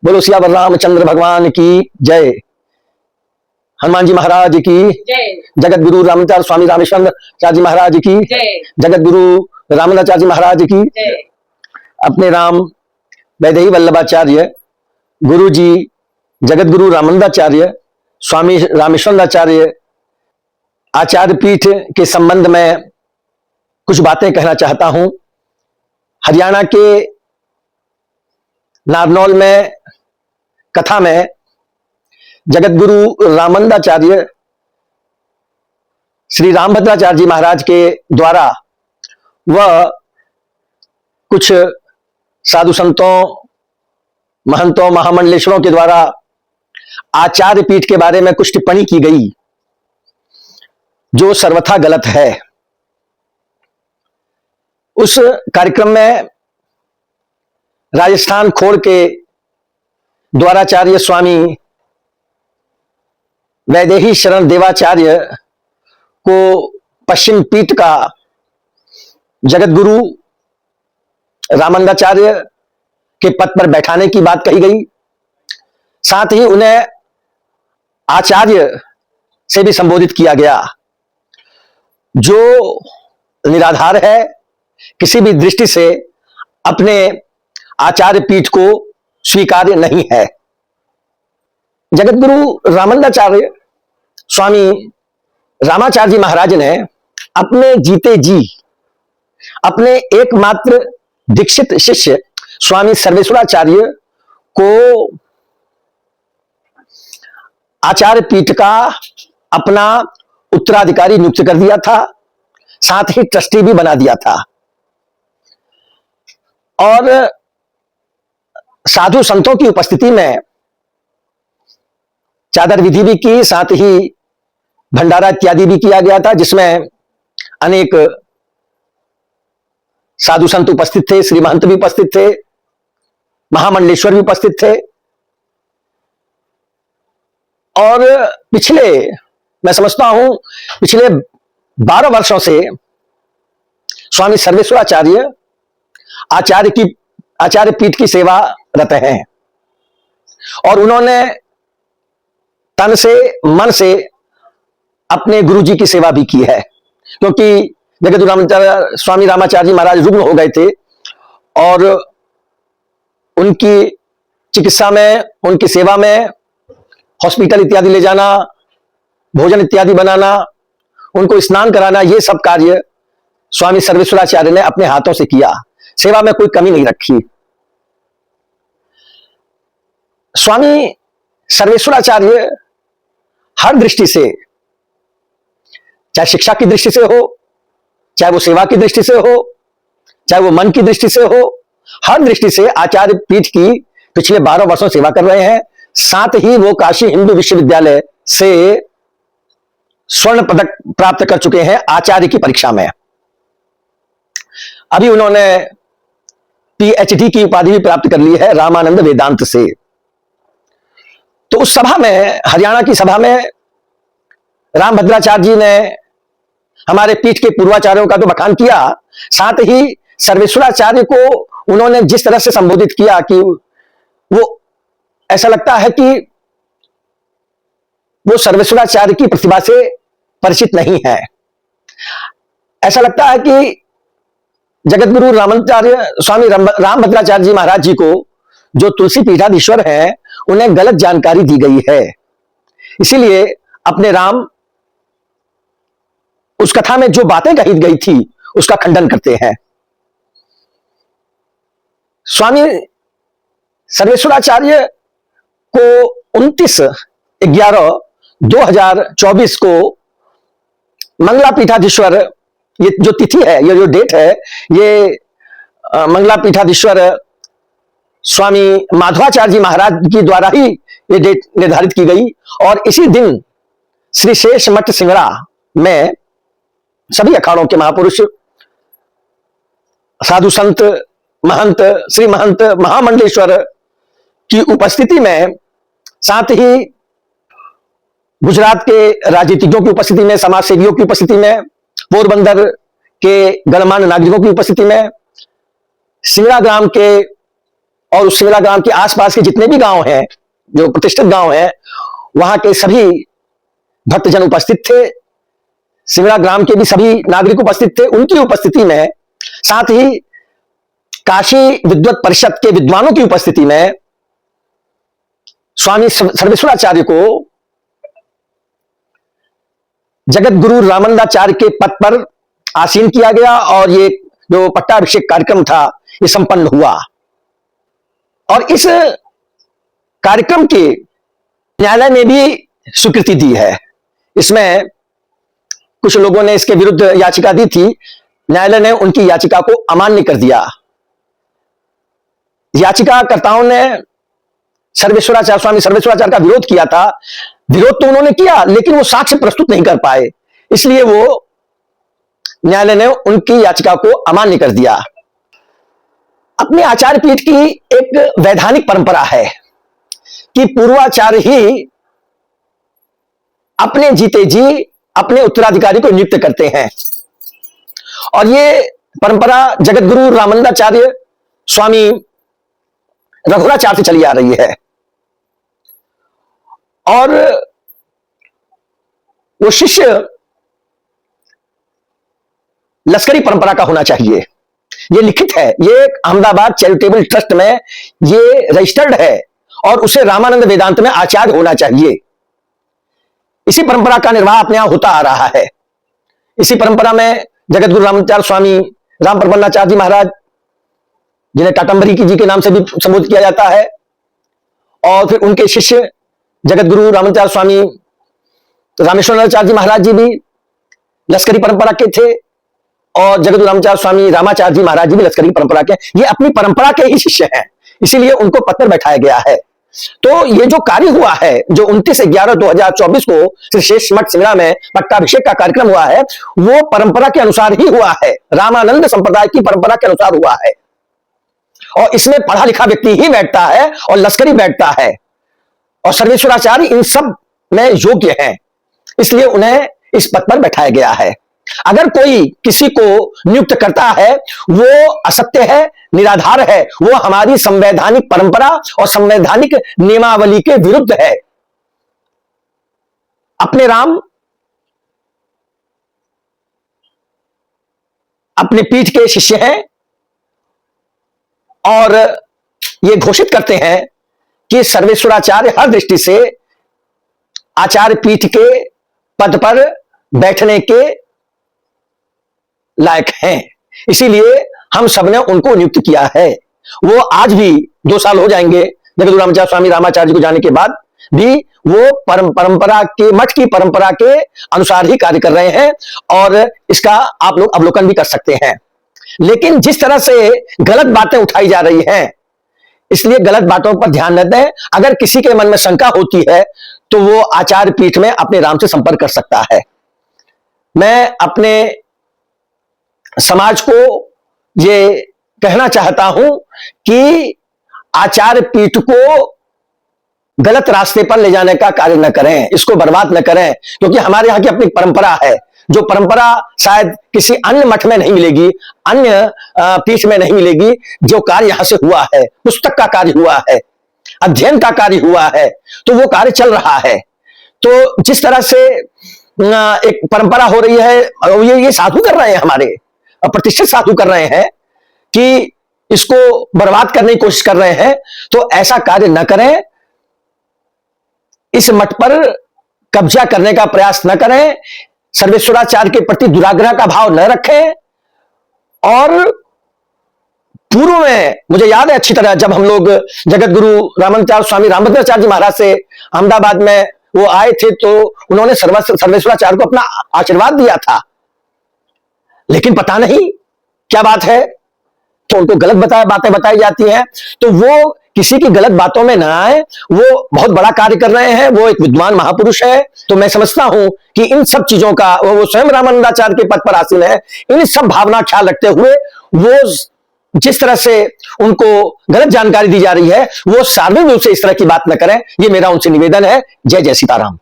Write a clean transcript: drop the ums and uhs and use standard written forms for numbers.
बोलो सियावर रामचंद्र भगवान की जय। हनुमान जी महाराज की जय। जगत गुरु रामाचार्य स्वामी रामेश्वराचार्य जी महाराज की जय। जगत गुरु रामाचार्य जी महाराज की जय। अपने राम वैदेही वल्लभाचार्य गुरु जी जगत गुरु रामानंदाचार्य स्वामी रामेश्वराचार्य आचार्य पीठ के संबंध में कुछ बातें कहना चाहता हूं। हरियाणा के नारनौल में कथा में जगत गुरु रामानंदाचार्य श्री रामभद्राचार्य जी महाराज के द्वारा वह कुछ साधु संतों महंतों महामंडलेश्वरों के द्वारा आचार्य पीठ के बारे में कुछ टिप्पणी की गई जो सर्वथा गलत है। उस कार्यक्रम में राजस्थान खोड़ के द्वाराचार्य स्वामी वैदेही शरण देवाचार्य को पश्चिम पीठ का जगत गुरु रामानंदाचार्य के पद पर बैठाने की बात कही गई। साथ ही उन्हें आचार्य से भी संबोधित किया गया जो निराधार है, किसी भी दृष्टि से अपने आचार्य पीठ को स्वीकार्य नहीं है। जगत गुरु रामानंदाचार्य स्वामी रामाचार्य जी महाराज ने अपने जीते जी अपने एकमात्र दीक्षित शिष्य स्वामी सर्वेश्वराचार्य को आचार्य पीठ का अपना उत्तराधिकारी नियुक्त कर दिया था, साथ ही ट्रस्टी भी बना दिया था और साधु संतों की उपस्थिति में चादर विधि भी की, साथ ही भंडारा इत्यादि भी किया गया था जिसमें अनेक साधु संत उपस्थित थे, श्री महंत भी उपस्थित थे, महामंडलेश्वर भी उपस्थित थे। और मैं समझता हूं पिछले 12 वर्षों से स्वामी सर्वेश्वराचार्य आचार्य पीठ की सेवा रत हैं और उन्होंने तन से मन से अपने गुरु जी की सेवा भी की है, क्योंकि जगत गुरु स्वामी रामाचार्य जी महाराज रुग्ण हो गए थे और उनकी चिकित्सा में, उनकी सेवा में हॉस्पिटल इत्यादि ले जाना, भोजन इत्यादि बनाना, उनको स्नान कराना, ये सब कार्य स्वामी सर्वेश्वराचार्य ने अपने हाथों से किया। सेवा में कोई कमी नहीं रखी। स्वामी सर्वेश्वराचार्य हर दृष्टि से, चाहे शिक्षा की दृष्टि से हो, चाहे वो सेवा की दृष्टि से हो, चाहे वो मन की दृष्टि से हो, हर दृष्टि से आचार्य पीठ की पिछले 12 वर्षों सेवा कर रहे हैं। साथ ही वो काशी हिंदू विश्वविद्यालय से स्वर्ण पदक प्राप्त कर चुके हैं आचार्य की परीक्षा में। अभी उन्होंने पीएचडी की उपाधि भी प्राप्त कर ली है रामानंद वेदांत से। तो उस सभा में, हरियाणा की सभा में रामभद्राचार्य जी ने हमारे पीठ के पूर्वाचार्यों का तो बखान किया, साथ ही सर्वेश्वराचार्य को उन्होंने जिस तरह से संबोधित किया कि वो ऐसा लगता है कि वो सर्वेश्वराचार्य की प्रतिभा से परिचित नहीं है। ऐसा लगता है कि जगत गुरु रामाचार्य स्वामी रामभद्राचार्य जी महाराज जी को, जो तुलसी पीठाधीश्वर हैं, उन्हें गलत जानकारी दी गई है। इसीलिए अपने राम उस कथा में जो बातें कही गई थी उसका खंडन करते हैं। स्वामी सर्वेश्वराचार्य को 29/11/2024 को मंगला पीठाधीश्वर, ये जो तिथि है, ये जो डेट है, ये मंगला पीठाधीश्वर स्वामी माधवाचार्य जी महाराज की द्वारा ही ये डेट निर्धारित की गई और इसी दिन श्री शेष मठ सिंगड़ा में सभी अखाड़ों के महापुरुष, साधु संत, महंत, श्री महंत, महामंडलेश्वर की उपस्थिति में, साथ ही गुजरात के राजनीतिज्ञों की उपस्थिति में, समाज सेवियों की उपस्थिति में, पोरबंदर के गणमान्य नागरिकों की उपस्थिति में, सिंगड़ा ग्राम के और उस सिमला ग्राम के आसपास के जितने भी गांव हैं, जो प्रतिष्ठित गांव हैं, वहां के सभी भक्तजन उपस्थित थे। सिमला ग्राम के भी सभी नागरिक उपस्थित थे। उनकी उपस्थिति में, साथ ही काशी विद्वत परिषद के विद्वानों की उपस्थिति में स्वामी सर्वेश्वराचार्य को जगत गुरु रामानंदाचार्य के पद पर आसीन किया गया और ये जो पट्टाभिषेक कार्यक्रम था ये संपन्न हुआ। और इस कार्यक्रम के न्यायालय ने भी स्वीकृति दी है। इसमें कुछ लोगों ने इसके विरुद्ध याचिका दी थी, न्यायालय ने उनकी याचिका को अमान्य कर दिया। याचिकाकर्ताओं ने स्वामी सर्वेश्वराचार्य का विरोध किया था। विरोध तो उन्होंने किया, लेकिन वो साक्ष्य प्रस्तुत नहीं कर पाए, इसलिए वो न्यायालय ने उनकी याचिका को अमान्य कर दिया। अपने आचार्य पीठ की एक वैधानिक परंपरा है कि पूर्वाचार्य ही अपने जीते जी अपने उत्तराधिकारी को नियुक्त करते हैं, और ये परंपरा जगत गुरु रामानंदाचार्य स्वामी रघुराचार्य से चली आ रही है। और वो शिष्य लश्करी परंपरा का होना चाहिए, ये लिखित है। ये अहमदाबाद चैरिटेबल ट्रस्ट में ये रजिस्टर्ड है, और उसे रामानंद वेदांत में आचार्य होना चाहिए। इसी परंपरा का निर्वाह अपने यहां होता आ रहा है। इसी परंपरा में जगत गुरु रामाचार्य स्वामी राम प्रपन्नाचार्य जी महाराज, जिन्हें टाटंबरी जी के नाम से भी संबोधित किया जाता है, और फिर उनके शिष्य जगत गुरु रामाचार्य स्वामी रामेश्वराचार्य जी महाराज जी भी लश्करी परंपरा के थे, और जगत गुरु रामाचार्य स्वामी रामाचार्य जी महाराज जी भी लश्करी परंपरा के। ये अपनी परंपरा के ही शिष्य हैं, इसीलिए उनको पत्र बैठाया गया है। तो ये जो कार्य हुआ है, जो 29/11/2024 को श्री शेष मठ सिमला में पट्टाभिषेक का कार्यक्रम हुआ है, वो परंपरा के अनुसार ही हुआ है, रामानंद संप्रदाय की परंपरा के अनुसार हुआ है। और इसमें पढ़ा लिखा व्यक्ति ही बैठता है और लश्करी बैठता है, और सर्वेश्वराचार्य इन सब में योग्य हैं, इसलिए उन्हें इस पद पर बैठाया गया है। अगर कोई किसी को नियुक्त करता है, वो असत्य है, निराधार है, वो हमारी संवैधानिक परंपरा और संवैधानिक नियमावली के विरुद्ध है। अपने राम अपने पीठ के शिष्य हैं, और ये घोषित करते हैं कि सर्वेश्वराचार्य हर दृष्टि से आचार्य पीठ के पद पर बैठने के लायक हैं, इसीलिए हम सबने उनको नियुक्त किया है। वो आज भी 2 साल हो जाएंगे जगत गुरु रामाचार्य स्वामी रामाचार्य जी को जाने के बाद भी वो परंपरा के, मठ की परंपरा के अनुसार ही कार्य कर रहे हैं, और इसका आप लोग अवलोकन भी कर सकते हैं। लेकिन जिस तरह से गलत बातें उठाई जा रही हैं, इसलिए गलत बातों पर ध्यान न दें। अगर किसी के मन में शंका होती है तो वो आचार्य पीठ में अपने राम से संपर्क कर सकता है। मैं अपने समाज को ये कहना चाहता हूं कि आचार्य पीठ को गलत रास्ते पर ले जाने का कार्य न करें, इसको बर्बाद न करें, क्योंकि हमारे यहां की अपनी परंपरा है, जो परंपरा शायद किसी अन्य मठ में नहीं मिलेगी, अन्य पीठ में नहीं मिलेगी। जो कार्य यहां से हुआ है, पुस्तक का कार्य हुआ है, अध्ययन का कार्य हुआ है, तो वो कार्य चल रहा है। तो जिस तरह से एक परंपरा हो रही है, ये साधु कर रहे हैं, हमारे प्रतिष्ठित साधु कर रहे हैं कि इसको बर्बाद करने की कोशिश कर रहे हैं, तो ऐसा कार्य न करें। इस मठ पर कब्जा करने का प्रयास न करें, सर्वेश्वराचार्य के प्रति दुराग्रह का भाव न रखें। और पूर्व में मुझे याद है अच्छी तरह, जब हम लोग जगत गुरु रामानंदाचार्य स्वामी रामभद्राचार्य जी महाराज से अहमदाबाद में वो आए थे, तो उन्होंने सर्वेश्वराचार्य को अपना आशीर्वाद दिया था, लेकिन पता नहीं क्या बात है, तो उनको गलत बातें बताई जाती हैं। तो वो किसी की गलत बातों में ना आए, वो बहुत बड़ा कार्य कर रहे हैं, वो एक विद्वान महापुरुष है। तो मैं समझता हूं कि इन सब चीजों का, वो स्वयं रामानंदाचार्य के पद पर आसीन है, इन सब भावना ख्याल रखते हुए वो जिस तरह से उनको गलत जानकारी दी जा रही है, वो सार्वजनिक रूप से इस तरह की बात न करें। ये मेरा उनसे निवेदन है। जय जय सीताराम।